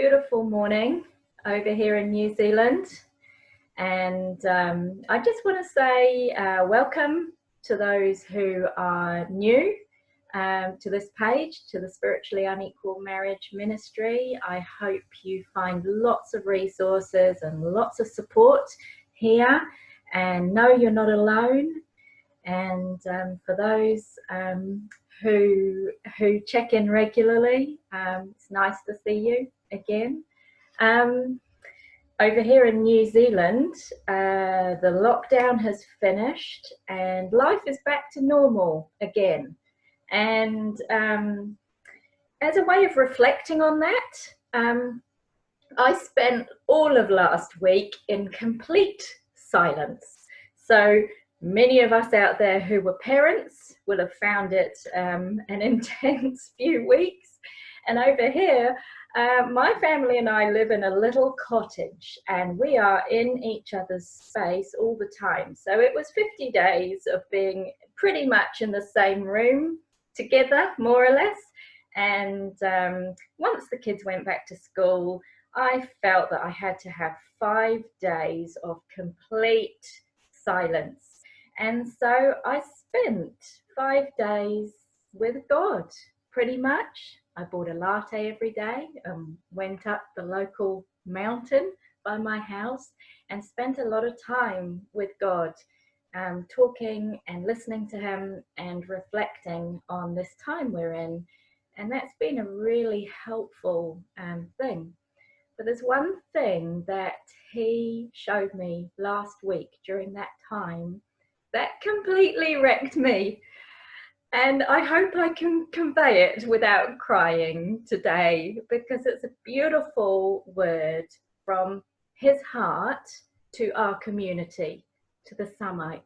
beautiful morning over here in New Zealand, and I just want to say welcome to those who are new to this page, to the Spiritually Unequal Marriage Ministry. I hope you find lots of resources and lots of support here, and know you're not alone. And for those who check in regularly, it's nice to see you again. Over here in New Zealand, the lockdown has finished and life is back to normal again. And as a way of reflecting on that, I spent all of last week in complete silence. So many of us out there who were parents will have found it an intense few weeks. And over here, my family and I live in a little cottage, and we are in each other's space all the time. So it was 50 days of being pretty much in the same room together, more or less. And once the kids went back to school, I felt that I had to have 5 days of complete silence. And so I spent 5 days with God, pretty much. I bought a latte every day, went up the local mountain by my house and spent a lot of time with God, talking and listening to him and reflecting on this time we're in. And that's been a really helpful thing. But there's one thing that he showed me last week during that time that completely wrecked me. And I hope I can convey it without crying today, because it's a beautiful word from his heart to our community, to the Samites.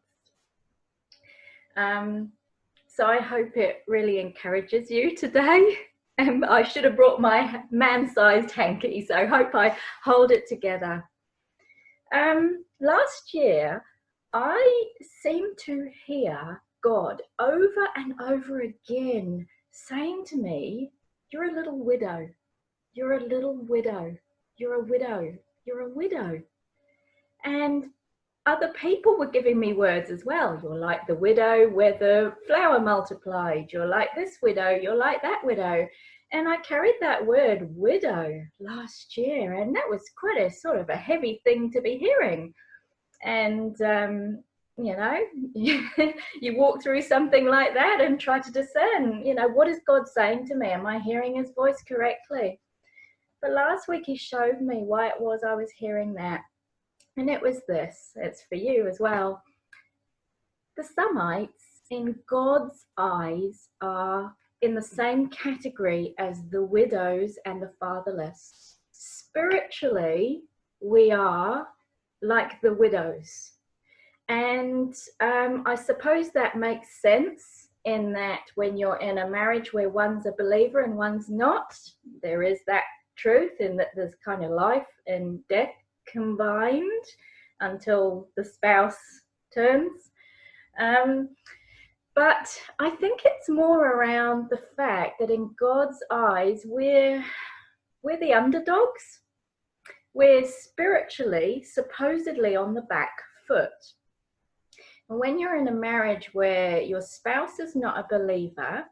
So I hope it really encourages you today. I should have brought my man-sized hanky, so I hope I hold it together. Last year, I seemed to hear God over and over again saying to me, "You're a little widow, you're a little widow, you're a widow, you're a widow." And other people were giving me words as well. "You're like the widow where the flour multiplied. You're like this widow, you're like that widow." And I carried that word widow last year, and that was quite a sort of a heavy thing to be hearing. And you know, you walk through something like that and try to discern, what is God saying to me? Am I hearing his voice correctly? But last week he showed me why it was I was hearing that. And it was this, it's for you as well. The Samites, in God's eyes, are in the same category as the widows and the fatherless. Spiritually, we are like the widows. And I suppose that makes sense in that when you're in a marriage where one's a believer and one's not, there is that truth in that there's kind of life and death combined until the spouse turns. But I think it's more around the fact that in God's eyes, we're the underdogs. We're spiritually, supposedly on the back foot. When you're in a marriage where your spouse is not a believer,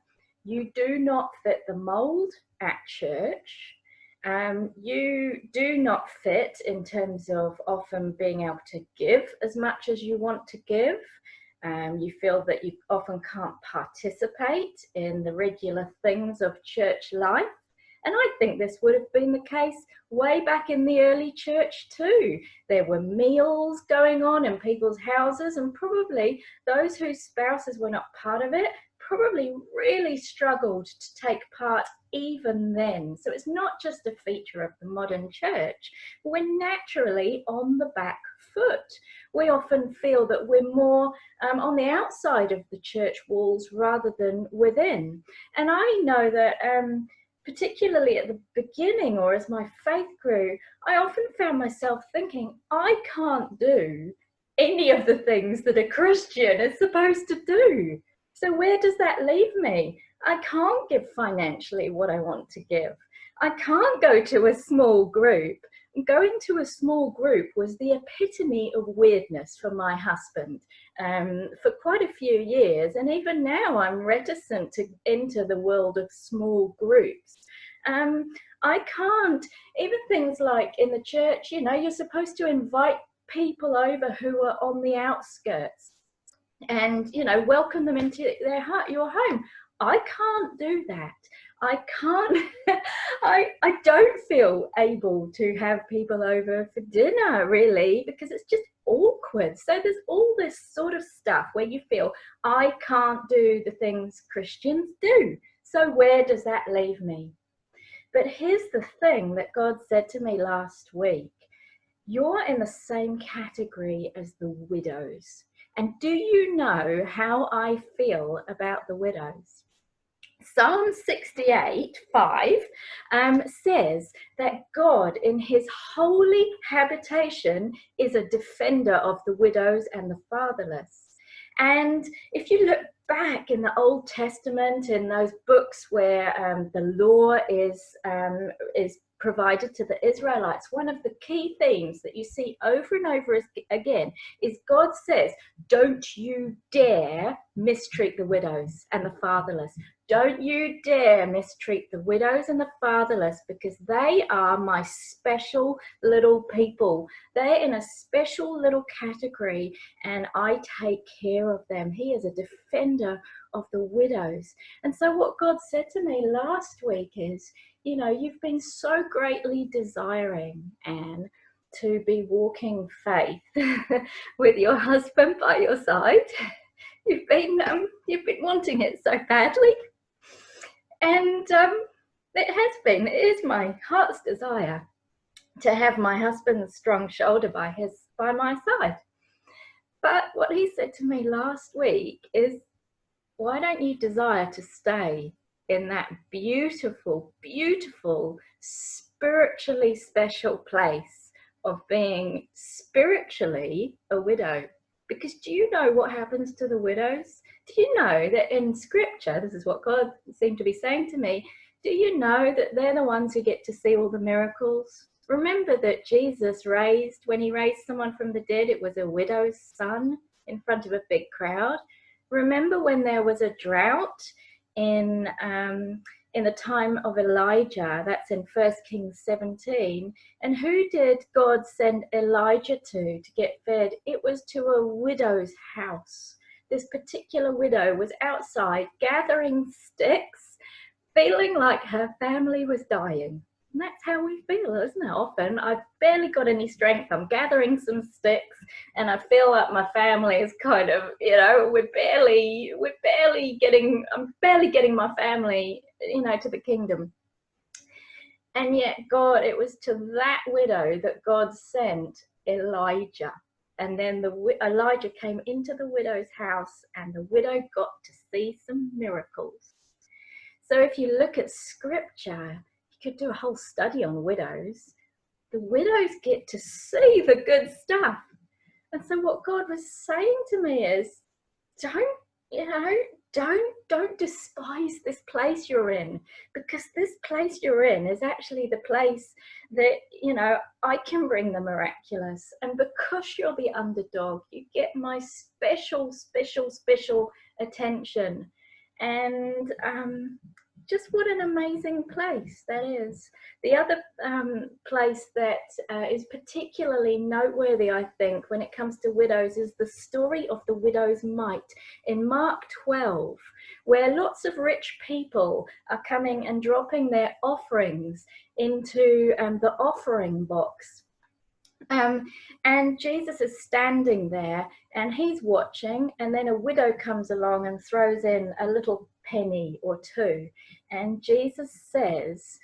you do not fit the mold at church. You do not fit in terms of often being able to give as much as you want to give. You feel that you often can't participate in the regular things of church life. And I think this would have been the case way back in the early church too. There were meals going on in people's houses, and probably those whose spouses were not part of it probably really struggled to take part even then. So it's not just a feature of the modern church. We're naturally on the back foot. We often feel that we're more on the outside of the church walls rather than within. And I know that particularly at the beginning, or as my faith grew, I often found myself thinking, I can't do any of the things that a Christian is supposed to do. So where does that leave me? I can't give financially what I want to give. I can't go to a small group. Going to a small group was the epitome of weirdness for my husband for quite a few years. And even now, I'm reticent to enter the world of small groups. I can't, even things like in the church, you know, you're supposed to invite people over who are on the outskirts and, you know, welcome them into your home. I can't do that. I can't, I don't feel able to have people over for dinner, really, because it's just awkward. So there's all this sort of stuff where you feel, I can't do the things Christians do. So where does that leave me? But here's the thing that God said to me last week. You're in the same category as the widows. And do you know how I feel about the widows? Psalm 68:5 says that God in his holy habitation is a defender of the widows and the fatherless. And if you look back in the Old Testament, in those books where the law is provided to the Israelites, one of the key themes that you see over and over again is God says, don't you dare mistreat the widows and the fatherless. Don't you dare mistreat the widows and the fatherless, because they are my special little people. They're in a special little category and I take care of them. He is a defender of the widows. And so what God said to me last week is, you know, you've been so greatly desiring, Anne, to be walking faith with your husband by your side. You've been wanting it so badly. And it is my heart's desire to have my husband's strong shoulder by my side. But what he said to me last week is, why don't you desire to stay in that beautiful, beautiful, spiritually special place of being spiritually a widow? Because do you know what happens to the widows? Do you know that in scripture, this is what God seemed to be saying to me, do you know that they're the ones who get to see all the miracles? Remember that Jesus when he raised someone from the dead, it was a widow's son in front of a big crowd. Remember when there was a drought in the time of Elijah, that's in 1 Kings 17, and who did God send Elijah to get fed? It was to a widow's house. This particular widow was outside gathering sticks, feeling like her family was dying. And that's how we feel, isn't it? Often, I've barely got any strength. I'm gathering some sticks and I feel like my family is kind of, you know, I'm barely getting my family, you know, to the kingdom. And yet God, it was to that widow that God sent Elijah. And then Elijah came into the widow's house and the widow got to see some miracles. So if you look at scripture, you could do a whole study on widows. The widows get to see the good stuff. And so what God was saying to me is, don't despise this place you're in, because this place you're in is actually the place that, you know, I can bring the miraculous. And because you're the underdog, you get my special, special, special attention. And just what an amazing place that is. The other place that is particularly noteworthy, I think, when it comes to widows is the story of the widow's mite in Mark 12, where lots of rich people are coming and dropping their offerings into the offering box. And Jesus is standing there and he's watching, and then a widow comes along and throws in a little penny or two. And Jesus says,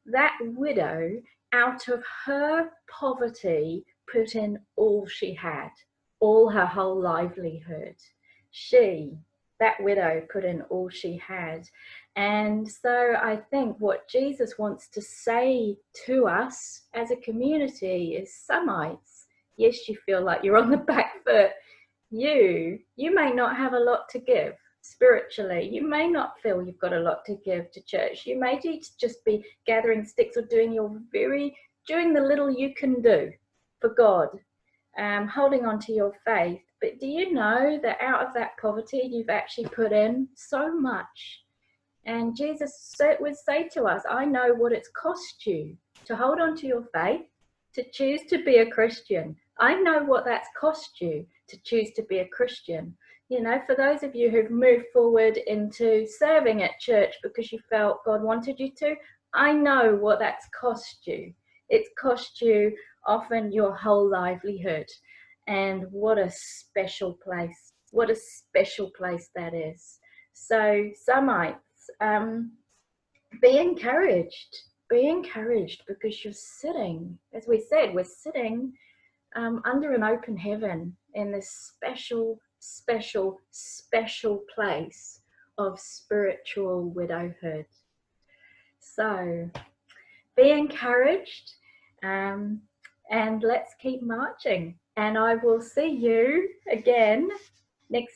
that widow, out of her poverty, put in all she had, all her whole livelihood. That widow put in all she had. And so I think what Jesus wants to say to us as a community is, Somites, yes, you feel like you're on the back foot. You may not have a lot to give, spiritually. You may not feel you've got a lot to give to church. You may need to just be gathering sticks or doing the little you can do for God, holding on to your faith. But do you know that out of that poverty, you've actually put in so much? And Jesus would say to us, I know what it's cost you to hold on to your faith, to choose to be a Christian. I know what that's cost you to choose to be a Christian. You know, for those of you who've moved forward into serving at church because you felt God wanted you to, I know what that's cost you. It's cost you often your whole livelihood. And what a special place. What a special place that is. So, Semites, be encouraged. Be encouraged because you're sitting, as we said, we're sitting under an open heaven in this special, special, special place of spiritual widowhood. So be encouraged, and let's keep marching. And I will see you again next